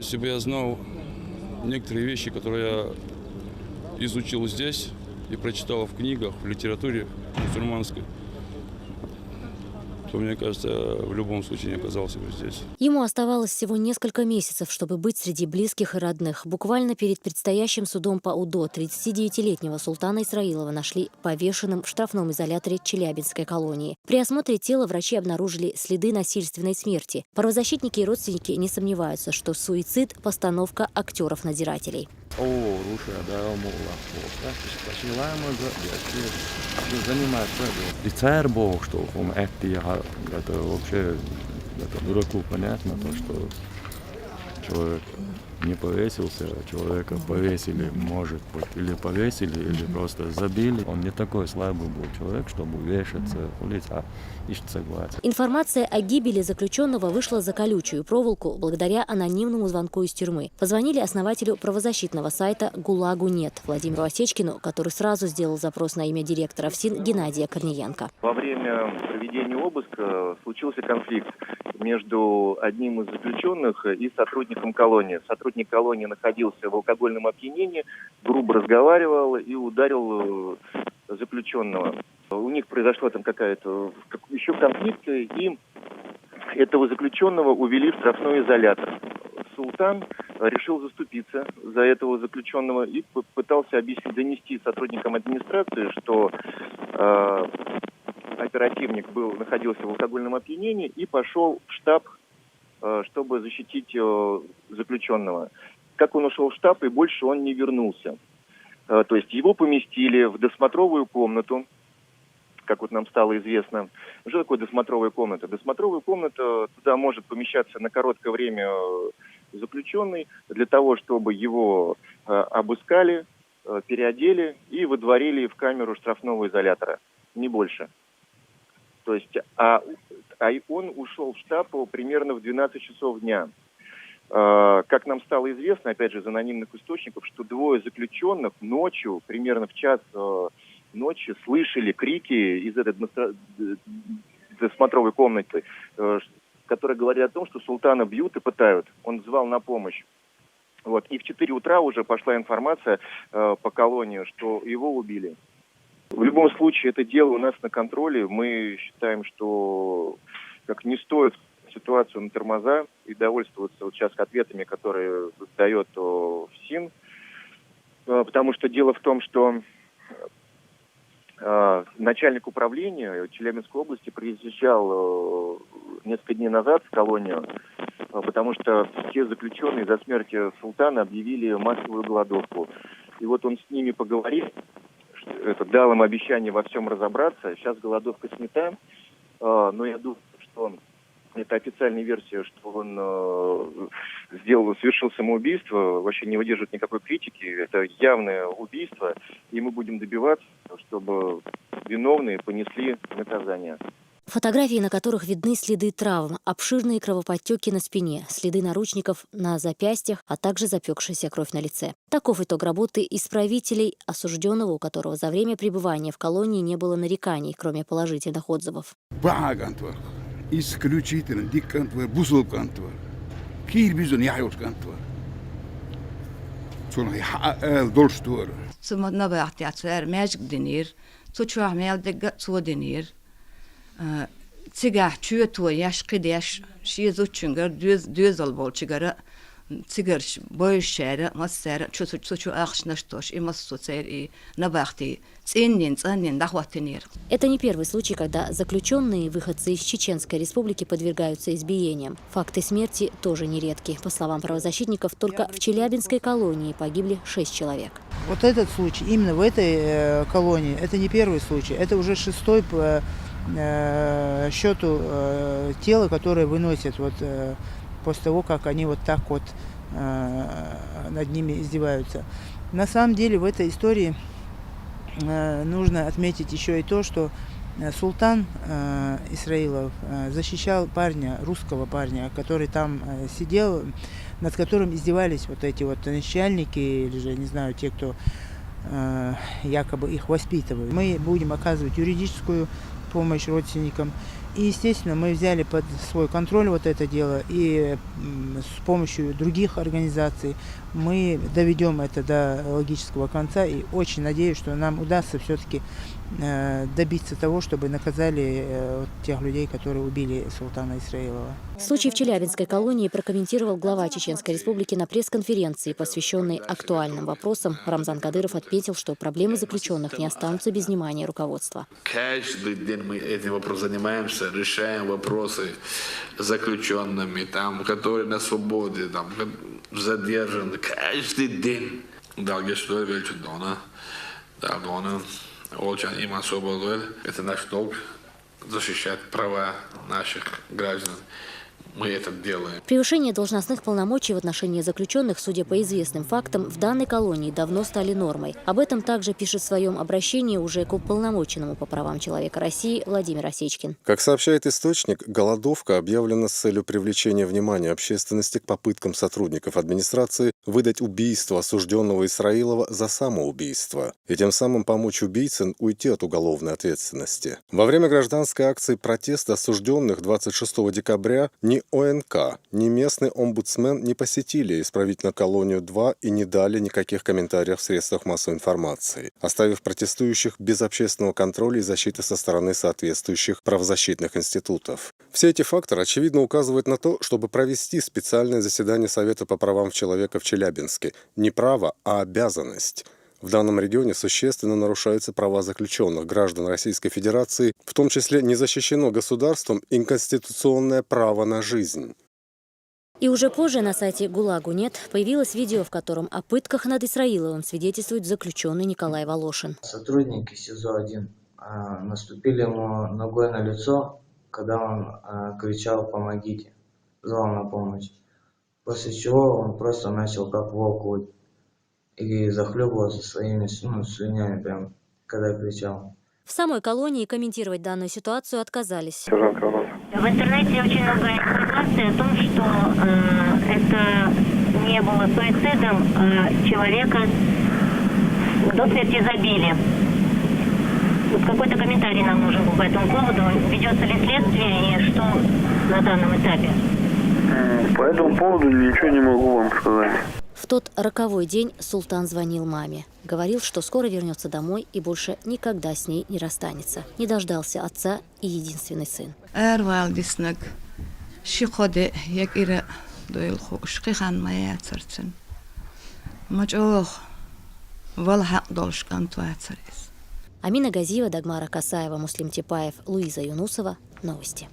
Если бы я знал некоторые вещи, которые я изучил здесь и прочитал в книгах, в литературе мусульманской, то, мне кажется, я в любом случае не оказался бы здесь. Ему оставалось всего несколько месяцев, чтобы быть среди близких и родных. Буквально перед предстоящим судом по УДО 39-летнего султана Исраилова нашли повешенным в штрафном изоляторе Челябинской колонии. При осмотре тела врачи обнаружили следы насильственной смерти. Правозащитники и родственники не сомневаются, что суицид – постановка актеров-надзирателей. И царь Бог, что он это вообще дураку понятно, то, что человек не повесился, человека повесили, может быть, или повесили, или просто забили. Он не такой слабый был человек, чтобы вешаться, улица, ищет согласие. Информация о гибели заключенного вышла за колючую проволоку благодаря анонимному звонку из тюрьмы. Позвонили основателю правозащитного сайта «ГУЛАГу нет» Владимиру Осечкину, который сразу сделал запрос на имя директора ФСИН Геннадия Корниенко. Во время проведения обыска случился конфликт между одним из заключенных и сотрудником колонии. Сотрудник колонии находился в алкогольном опьянении, грубо разговаривал и ударил заключенного. У них произошла там какая-то еще конфликт, и этого заключенного увели в штрафной изолятор. Султан решил заступиться за этого заключенного и пытался объяснить, донести сотрудникам администрации, что оперативник находился в алкогольном опьянении и пошел в штаб, чтобы защитить заключенного. Как он ушел в штаб, и больше он не вернулся. То есть его поместили в досмотровую комнату, как вот нам стало известно. Что такое досмотровая комната? Досмотровая комната, туда может помещаться на короткое время заключенный для того, чтобы его обыскали, переодели и выдворили в камеру штрафного изолятора. Не больше. То есть, он ушел в штаб примерно в 12 часов дня. Как нам стало известно, опять же, из анонимных источников, что двое заключенных ночью, примерно в час ночи, слышали крики из этой досмотровой комнаты, которые говорят о том, что султана бьют и пытают. Он звал на помощь. Вот. И в 4 утра уже пошла информация по колонии, что его убили. В любом случае, это дело у нас на контроле. Мы считаем, что не стоит ситуацию на тормоза и довольствоваться вот сейчас ответами, которые дает ФСИН. Потому что дело в том, что начальник управления Челябинской области приезжал несколько дней назад в колонию, потому что все заключенные за смертью султана объявили массовую голодовку. И вот он с ними поговорил, дал им обещание во всем разобраться. Сейчас голодовка снята, но я думаю, что это официальная версия, что он совершил самоубийство, вообще не выдерживает никакой критики. Это явное убийство, и мы будем добиваться, чтобы виновные понесли наказание. Фотографии, на которых видны следы травм, обширные кровоподтеки на спине, следы наручников на запястьях, а также запекшаяся кровь на лице. Таков итог работы исправителей, осужденного, у которого за время пребывания в колонии не было нареканий, кроме положительных отзывов. Исключительно диккантвар, бузулкантвар, кирбизон яхюшкантвар. Sonra dolstur. Som nabat jag så är magic dinir, så tror jag med det så dinir. Cigar 22 yaş qidash şey zuçungar düz albol çigara cigar boy şere masara çu ахшнашtoш и массоцер и набахти ценнин дахватинир. Это не первый случай, когда заключенные, выходцы из Чеченской республики, подвергаются избиениям. Факты смерти тоже нередки. По словам правозащитников, только в Челябинской колонии погибли 6 человек. Вот этот случай, именно в этой колонии, это не первый случай, это уже 6-й по счету тела, которое выносят после того, как они вот так вот над ними издеваются. На самом деле в этой истории нужно отметить еще и то, что султан Исраилов защищал русского парня, который там сидел, над которым издевались вот эти вот начальники, или же, не знаю, те, кто якобы их воспитывают. Мы будем оказывать юридическую помощь родственникам И, естественно, мы взяли под свой контроль вот это дело, и с помощью других организаций мы доведем это до логического конца, и очень надеюсь, что нам удастся все-таки добиться того, чтобы наказали тех людей, которые убили султана Исраилова. Случай в Челябинской колонии прокомментировал глава Чеченской Республики на пресс-конференции, посвященной актуальным вопросам. Рамзан Кадыров отметил, что проблемы заключенных не останутся без внимания руководства. Каждый день мы этим вопросом занимаемся, решаем вопросы с заключенными, которые на свободе, задержаны. Каждый день. Это наш долг защищать права наших граждан. Мы это делаем. Превышение должностных полномочий в отношении заключенных, судя по известным фактам, в данной колонии давно стали нормой. Об этом также пишет в своем обращении уже к уполномоченному по правам человека России Владимир Осечкин. Как сообщает источник, голодовка объявлена с целью привлечения внимания общественности к попыткам сотрудников администрации выдать убийство осужденного Исраилова за самоубийство и тем самым помочь убийцам уйти от уголовной ответственности. Во время гражданской акции протеста осужденных 26 декабря ни ОНК, ни местный омбудсмен не посетили исправительную колонию 2 и не дали никаких комментариев в средствах массовой информации, оставив протестующих без общественного контроля и защиты со стороны соответствующих правозащитных институтов. Все эти факторы, очевидно, указывают на то, чтобы провести специальное заседание Совета по правам человека в Челябинске. Не право, а обязанность. В данном регионе существенно нарушаются права заключенных граждан Российской Федерации, в том числе не защищено государством и конституционное право на жизнь. И уже позже на сайте ГУЛАГу.нет появилось видео, в котором о пытках над Исраиловым свидетельствует заключенный Николай Волошин. Сотрудники СИЗО-1 наступили ему ногой на лицо, когда он кричал «помогите», звал на помощь. После чего он просто начал как волк выть и захлебывался своими слюнями, прям, когда кричал. В самой колонии комментировать данную ситуацию отказались. В интернете очень много информации о том, что это не было суицидом, человека до смерти забили. Вот какой-то комментарий нам нужен был по этому поводу. Ведется ли следствие и что на данном этапе? По этому поводу ничего не могу вам сказать. В тот роковой день Султан звонил маме. Говорил, что скоро вернется домой и больше никогда с ней не расстанется. Не дождался отца и единственный сын. Амина Газиева, Дагмара Касаева, Муслим Типаев, Луиза Юнусова. Новости.